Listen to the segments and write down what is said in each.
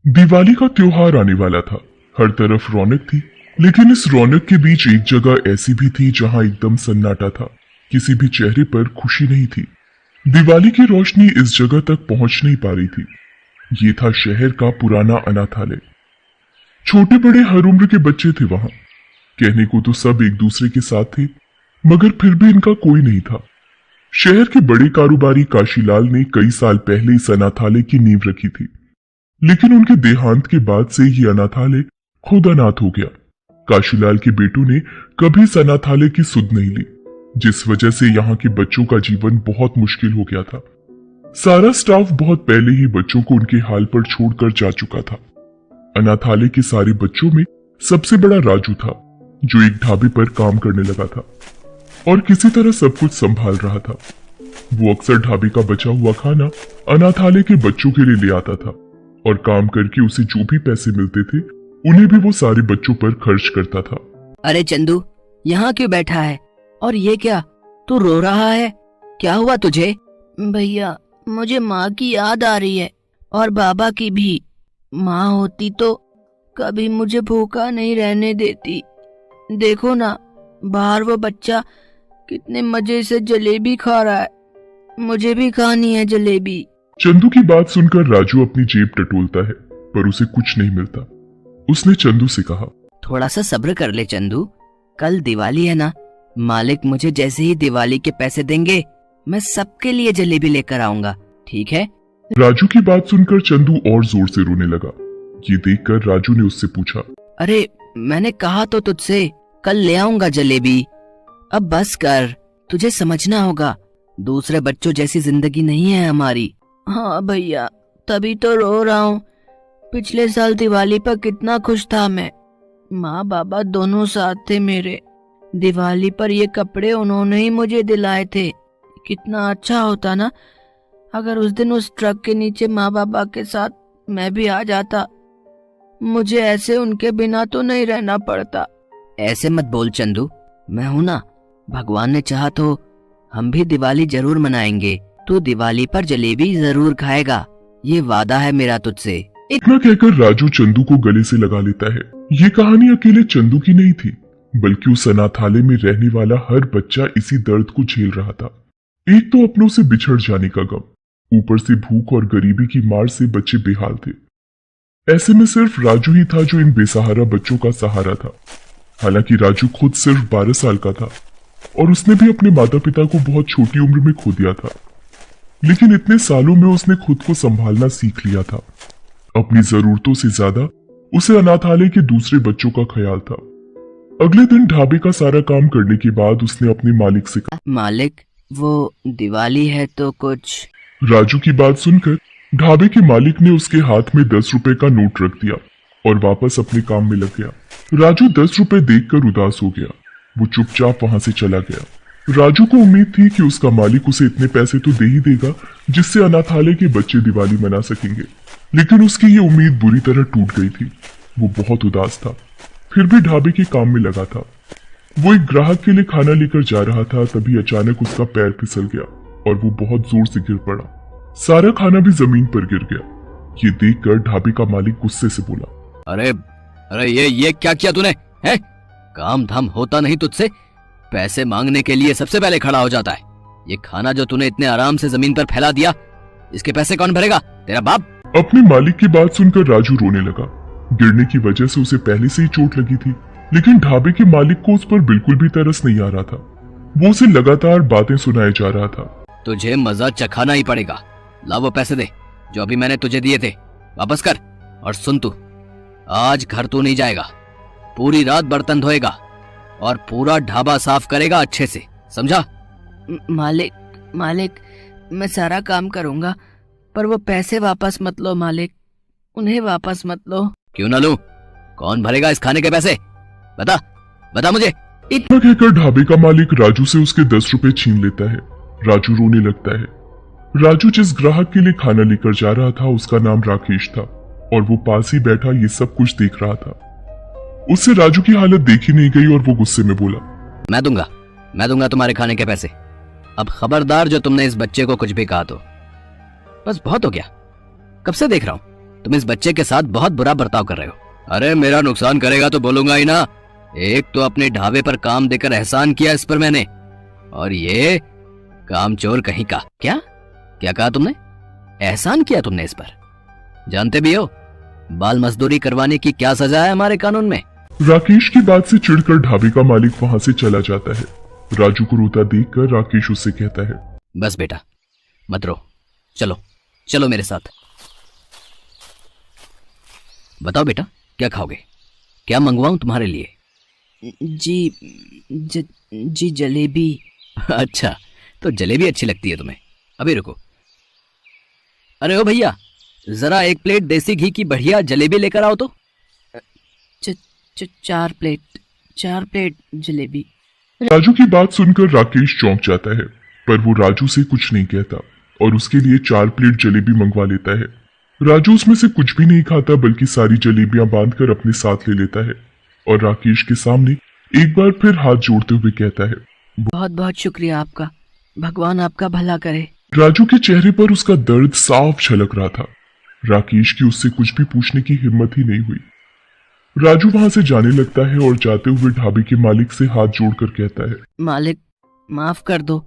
दिवाली का त्योहार आने वाला था। हर तरफ रौनक थी, लेकिन इस रौनक के बीच एक जगह ऐसी भी थी जहां एकदम सन्नाटा था। किसी भी चेहरे पर खुशी नहीं थी। दिवाली की रोशनी इस जगह तक पहुंच नहीं पा रही थी। ये था शहर का पुराना अनाथालय। छोटे बड़े हर उम्र के बच्चे थे वहां। कहने को तो सब एक दूसरे के साथ थे, मगर फिर भी इनका कोई नहीं था। शहर के बड़े कारोबारी काशीलाल ने कई साल पहले इस अनाथालय की नींव रखी थी, लेकिन उनके देहांत के बाद से ही अनाथालय खुद अनाथ हो गया। काशीलाल के बेटों ने कभी इस अनाथालय की सुध नहीं ली, जिस वजह से यहाँ के बच्चों का जीवन बहुत मुश्किल हो गया था। सारा स्टाफ बहुत पहले ही बच्चों को उनके हाल पर छोड़कर जा चुका था। अनाथालय के सारे बच्चों में सबसे बड़ा राजू था, जो एक ढाबे पर काम करने लगा था और किसी तरह सब कुछ संभाल रहा था। वो अक्सर ढाबे का बचा हुआ खाना अनाथालय के बच्चों के लिए ले आता था और काम करके उसे जो भी पैसे मिलते थे उन्हें भी वो सारे बच्चों पर खर्च करता था। अरे चंदू, यहाँ क्यों बैठा है? और ये क्या, तू रो रहा है? क्या हुआ तुझे? भैया, मुझे माँ की याद आ रही है और बाबा की भी। माँ होती तो कभी मुझे भूखा नहीं रहने देती। देखो ना, बाहर वो बच्चा कितने मजे से जलेबी खा रहा है। मुझे भी खानी है जलेबी। चंदू की बात सुनकर राजू अपनी जेब टटोलता है, पर उसे कुछ नहीं मिलता। उसने चंदू से कहा, थोड़ा सा सब्र कर ले चंदू, कल दिवाली है ना। मालिक मुझे जैसे ही दिवाली के पैसे देंगे, मैं सबके लिए जलेबी लेकर आऊंगा, ठीक है? राजू की बात सुनकर चंदू और जोर से रोने लगा। ये देखकर राजू ने उससे पूछा, अरे मैंने कहा तो तुझसे कल ले आऊंगा जलेबी। अब बस कर, तुझे समझना होगा, दूसरे बच्चों जैसी जिंदगी नहीं है हमारी। हाँ भैया, तभी तो रो रहा हूँ। पिछले साल दिवाली पर कितना खुश था मैं। माँ बाबा दोनों साथ थे मेरे। दिवाली पर ये कपड़े उन्होंने ही मुझे दिलाए थे। कितना अच्छा होता ना अगर उस दिन उस ट्रक के नीचे माँ बाबा के साथ मैं भी आ जाता। मुझे ऐसे उनके बिना तो नहीं रहना पड़ता। ऐसे मत बोल चंदू, मैं हूं ना। भगवान ने चाहा तो हम भी दिवाली जरूर मनाएंगे। तू दिवाली पर जलेबी जरूर खाएगा, ये वादा है मेरा तुझसे। इतना कहकर राजू चंदू को गले से लगा लेता है। ये कहानी अकेले चंदू की नहीं थी, बल्कि उस अनाथालय में रहने वाला हर बच्चा इसी दर्द को झेल रहा था। एक तो अपनों से बिछड़ जाने का गम, ऊपर से भूख और गरीबी की मार से बच्चे बेहाल थे। ऐसे में सिर्फ राजू ही था जो इन बेसहारा बच्चों का सहारा था। हालांकि राजू खुद सिर्फ 12 साल का था और उसने भी अपने माता पिता को बहुत छोटी उम्र में खो दिया था, लेकिन इतने सालों में उसने खुद को संभालना सीख लिया था। अपनी जरूरतों से ज्यादा उसे अनाथालय के दूसरे बच्चों का ख्याल था। अगले दिन ढाबे का सारा काम करने के बाद उसने अपने मालिक से कहा, मालिक, वो दिवाली है तो कुछ। राजू की बात सुनकर ढाबे के मालिक ने उसके हाथ में 10 रुपए का नोट रख दिया और वापस अपने काम में लग गया। राजू 10 रुपए देखकर उदास हो गया। वो चुपचाप वहां से चला गया। राजू को उम्मीद थी कि उसका मालिक उसे इतने पैसे तो दे ही देगा जिससे अनाथालय के बच्चे दिवाली मना सकेंगे, लेकिन उसकी ये उम्मीद बुरी तरह टूट गई थी। वो बहुत उदास था, फिर भी ढाबे के काम में लगा था। वो एक ग्राहक के लिए खाना लेकर जा रहा था, तभी अचानक उसका पैर फिसल गया और वो बहुत जोर से गिर पड़ा। सारा खाना भी जमीन पर गिर गया। ये देखकर ढाबे का मालिक गुस्से से बोला, अरे अरे ये क्या किया तूने? है काम धाम होता नहीं तुझसे? पैसे मांगने के लिए सबसे पहले खड़ा हो जाता है। ये खाना जो तूने इतने आराम से जमीन पर फैला दिया, इसके पैसे कौन भरेगा? तेरा बाप? अपने मालिक की बात सुनकर राजू रोने लगा। गिरने की वजह से उसे पहले से ही चोट लगी थी, लेकिन ढाबे के मालिक को उस पर बिल्कुल भी तरस नहीं आ रहा था। वो उसे लगातार बातें सुनाए जा रहा था। तुझे मजा चखाना ही पड़ेगा। ला वो पैसे दे जो अभी मैंने तुझे दिए थे, वापस कर। और सुन तू, आज घर तू नहीं जाएगा। पूरी रात बर्तन धोएगा और पूरा ढाबा साफ करेगा अच्छे से, समझा? मालिक, मैं सारा काम करूंगा, पर वो पैसे वापस मत लो मालिक, उन्हें वापस मत लो। क्यों ना लूं? कौन भरेगा इस खाने के पैसे? बता मुझे। इतना कहकर ढाबे का मालिक राजू से उसके 10 रुपए छीन लेता है। राजू रोने लगता है। राजू जिस ग्राहक के लिए खाना लेकर जा रहा था उसका नाम राकेश था और वो पास ही बैठा ये सब कुछ देख रहा था। उससे राजू की हालत देखी नहीं गई और वो गुस्से में बोला, मैं दूंगा तुम्हारे खाने के पैसे। अब खबरदार जो तुमने इस बच्चे को कुछ भी कहा तो। बस बहुत हो गया, कब से देख रहा हूं तुम इस बच्चे के साथ बहुत बुरा बर्ताव कर रहे हो। अरे मेरा नुकसान करेगा तो बोलूंगा ही ना। एक तो अपने ढाबे पर काम देकर एहसान किया इस पर मैंने, और ये कामचोर कहीं का। क्या क्या कहा तुमने? एहसान किया तुमने इस पर? जानते भी हो बाल मजदूरी करवाने की क्या सजा है हमारे कानून में। राकेश की बात से चिढ़कर ढाबे का मालिक वहां से चला जाता है। राजू को रोता देखकर राकेश उससे कहता है, बस बेटा मत रो, चलो चलो मेरे साथ। बताओ बेटा क्या खाओगे, क्या मंगवाऊं तुम्हारे लिए? जी जलेबी। अच्छा तो जलेबी अच्छी लगती है तुम्हें। अभी रुको। अरे ओ भैया, जरा एक प्लेट देसी घी की बढ़िया जलेबी लेकर आओ तो। 4 प्लेट जलेबी। राजू की बात सुनकर राकेश चौंक जाता है, पर वो राजू से कुछ नहीं कहता और उसके लिए 4 प्लेट जलेबी मंगवा लेता है। राजू उसमें से कुछ भी नहीं खाता, बल्कि सारी जलेबियां बांधकर अपने साथ ले लेता है और राकेश के सामने एक बार फिर हाथ जोड़ते हुए कहता है, बहुत बहुत शुक्रिया आपका, भगवान आपका भला करे। राजू के चेहरे पर उसका दर्द साफ झलक रहा था। राकेश की उससे कुछ भी पूछने की हिम्मत ही नहीं हुई। राजू वहां से जाने लगता है और जाते हुए ढाबे के मालिक से हाथ जोड़कर कहता है, मालिक माफ कर दो,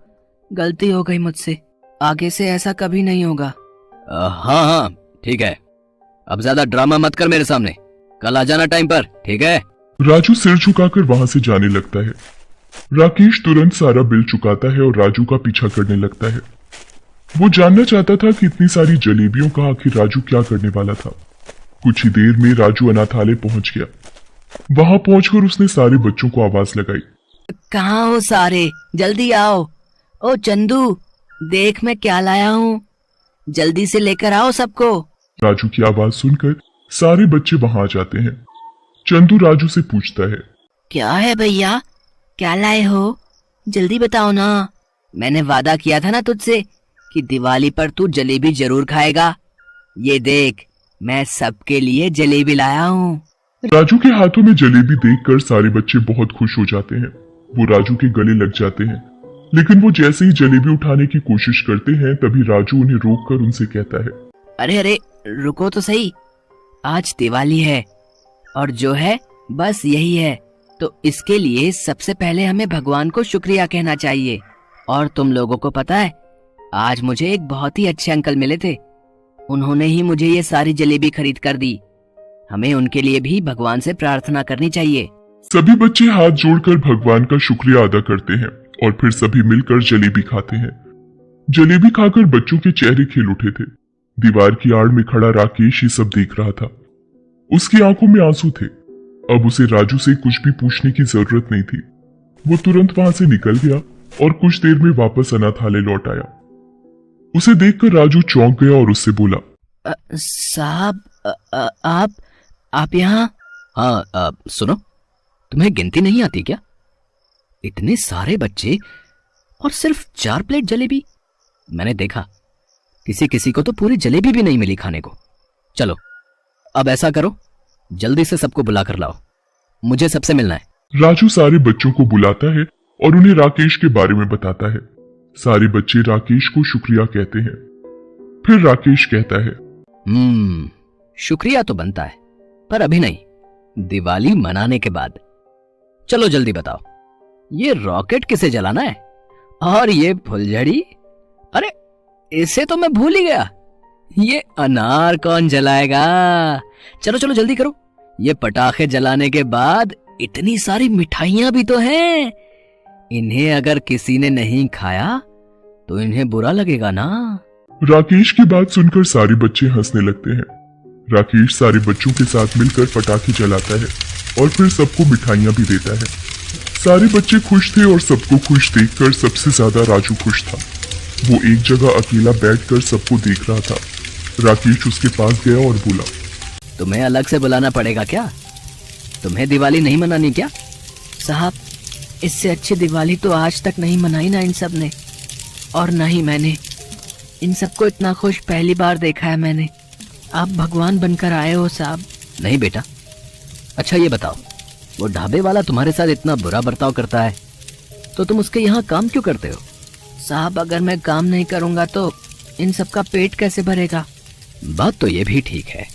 गलती हो गई मुझसे, आगे से ऐसा कभी नहीं होगा। हाँ हाँ ठीक है, अब ज्यादा ड्रामा मत कर मेरे सामने, कल आ जाना टाइम पर, ठीक है? राजू सिर झुकाकर वहां से जाने लगता है। राकेश तुरंत सारा बिल चुकाता है और राजू का पीछा करने लगता है। वो जानना चाहता था कि इतनी सारी जलेबियों का आखिर राजू क्या करने वाला था। कुछ ही देर में राजू अनाथालय पहुंच गया। वहां पहुंचकर उसने सारे बच्चों को आवाज लगाई, कहाँ हो सारे, जल्दी आओ। ओ चंदू देख मैं क्या लाया हूँ, जल्दी से लेकर आओ सबको। राजू की आवाज सुनकर सारे बच्चे वहां आ जाते हैं। चंदू राजू से पूछता है, क्या है भैया, क्या लाए हो, जल्दी बताओ ना। मैंने वादा किया था ना तुझसे कि दिवाली पर तू जलेबी जरूर खाएगा। ये देख मैं सबके लिए जलेबी लाया हूँ। राजू के हाथों में जलेबी देखकर सारे बच्चे बहुत खुश हो जाते हैं। वो राजू के गले लग जाते हैं, लेकिन वो जैसे ही जलेबी उठाने की कोशिश करते हैं तभी राजू उन्हें रोककर उनसे कहता है, अरे अरे रुको तो सही, आज दिवाली है और जो है बस यही है, तो इसके लिए सबसे पहले हमें भगवान को शुक्रिया कहना चाहिए। और तुम लोगों को पता है आज मुझे एक बहुत ही अच्छे अंकल मिले थे, उन्होंने ही मुझे ये सारी जलेबी खरीद कर दी। हमें उनके लिए भी भगवान से प्रार्थना करनी चाहिए। सभी बच्चे हाथ जोड़कर भगवान का शुक्रिया अदा करते हैं और फिर सभी मिलकर जलेबी खाते हैं। जलेबी खाकर बच्चों के चेहरे खिल उठे थे। दीवार की आड़ में खड़ा राकेश ये सब देख रहा था। उसकी आंखों में आंसू थे। अब उसे राजू से कुछ भी पूछने की जरूरत नहीं थी। वो तुरंत वहां से निकल गया और कुछ देर में वापस अनाथालय लौट आया। उसे देखकर राजू चौंक गया और उससे बोला, साहब आप यहाँ? हाँ सुनो, तुम्हें गिनती नहीं आती क्या? इतने सारे बच्चे और सिर्फ 4 प्लेट जलेबी। मैंने देखा किसी किसी को तो पूरी जलेबी भी नहीं मिली खाने को। चलो अब ऐसा करो, जल्दी से सबको बुला कर लाओ, मुझे सबसे मिलना है। राजू सारे बच्चों को बुलाता है और उन्हें राकेश के बारे में बताता है। सारे बच्चे राकेश को शुक्रिया कहते हैं। फिर राकेश कहता है, शुक्रिया तो बनता है, पर अभी नहीं, दिवाली मनाने के बाद। चलो जल्दी बताओ, ये रॉकेट किसे जलाना है? और ये फुलझड़ी, अरे इसे तो मैं भूल ही गया, ये अनार कौन जलाएगा? चलो चलो जल्दी करो, ये पटाखे जलाने के बाद इतनी सारी मिठाइयां भी तो हैं, इन्हें अगर किसी ने नहीं खाया तो इन्हें बुरा लगेगा ना। राकेश की बात सुनकर सारे बच्चे हंसने लगते हैं। राकेश सारे बच्चों के साथ मिलकर पटाखे जलाता है और फिर सबको मिठाइयां भी देता है। सारे बच्चे खुश थे और सबको खुश देखकर सबसे ज्यादा राजू खुश था। वो एक जगह अकेला बैठकर सबको देख रहा था। राकेश उसके पास गया और बोला, तुम्हें अलग से बुलाना पड़ेगा क्या? तुम्हें दिवाली नहीं मनानी क्या? साहब इससे अच्छी दिवाली तो आज तक नहीं मनाई ना इन सब ने, और ना ही मैंने। इन सबको इतना खुश पहली बार देखा है मैंने। आप भगवान बनकर आए हो साहब। नहीं बेटा। अच्छा ये बताओ, वो ढाबे वाला तुम्हारे साथ इतना बुरा बर्ताव करता है तो तुम उसके यहाँ काम क्यों करते हो? साहब अगर मैं काम नहीं करूंगा तो इन सबका पेट कैसे भरेगा? बात तो ये भी ठीक है,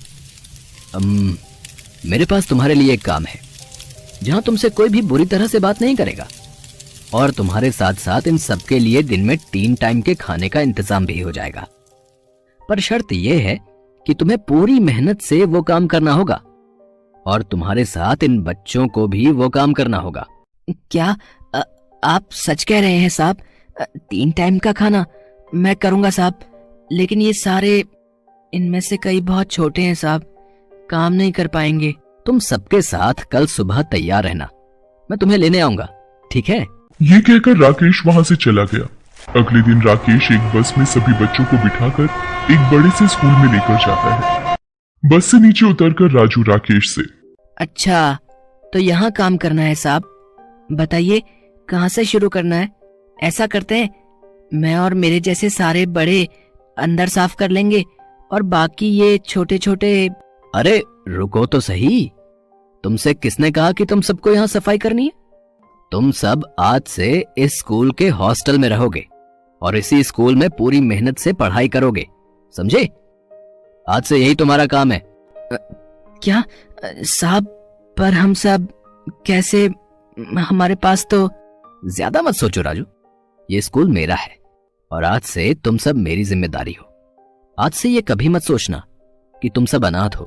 मेरे पास तुम्हारे लिए एक काम है जहां तुमसे कोई भी बुरी तरह से बात नहीं करेगा, और तुम्हारे साथ साथ इन सबके लिए दिन में 3 टाइम के खाने का इंतजाम भी हो जाएगा। पर शर्त यह है कि तुम्हें पूरी मेहनत से वो काम करना होगा, और तुम्हारे साथ इन बच्चों को भी वो काम करना होगा। क्या आप सच कह रहे हैं साहब? 3 टाइम का खाना मैं करूंगा साहब, लेकिन ये सारे, इनमें से कई बहुत छोटे हैं साहब, काम नहीं कर पाएंगे। तुम सबके साथ कल सुबह तैयार रहना, मैं तुम्हें लेने आऊंगा, ठीक है? ये कहकर राकेश वहां से चला गया। अगले दिन राकेश एक बस में सभी बच्चों को बिठाकर एक बड़े से स्कूल में लेकर जाता है। बस से नीचे उतरकर राजू राकेश से, अच्छा, तो यहाँ काम करना है साहब, बताइए कहाँ से शुरू करना है? ऐसा करते हैं, मैं और मेरे जैसे सारे बड़े अंदर साफ कर लेंगे और बाकी ये छोटे छोटे। अरे रुको तो सही, तुमसे किसने कहा कि तुम सबको यहाँ सफाई करनी है? तुम सब आज से इस स्कूल के हॉस्टल में रहोगे और इसी स्कूल में पूरी मेहनत से पढ़ाई करोगे, समझे? आज से यही तुम्हारा काम है। क्या साहब, पर हम सब कैसे? हमारे पास तो। ज्यादा मत सोचो राजू, ये स्कूल मेरा है और आज से तुम सब मेरी जिम्मेदारी हो। आज से ये कभी मत सोचना कि तुम सब अनाथ हो,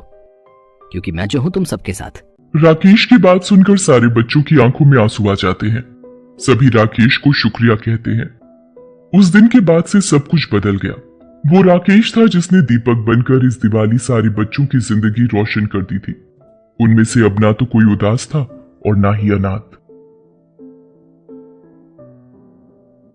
क्योंकि मैं जो हूं तुम सबके साथ। राकेश की बात सुनकर सारे बच्चों की आंखों में आंसू आ जाते हैं। सभी राकेश को शुक्रिया कहते हैं। उस दिन के बाद से सब कुछ बदल गया। वो राकेश था जिसने दीपक बनकर इस दिवाली सारे बच्चों की जिंदगी रोशन कर दी थी। उनमें से अब ना तो कोई उदास था और ना ही अनाथ।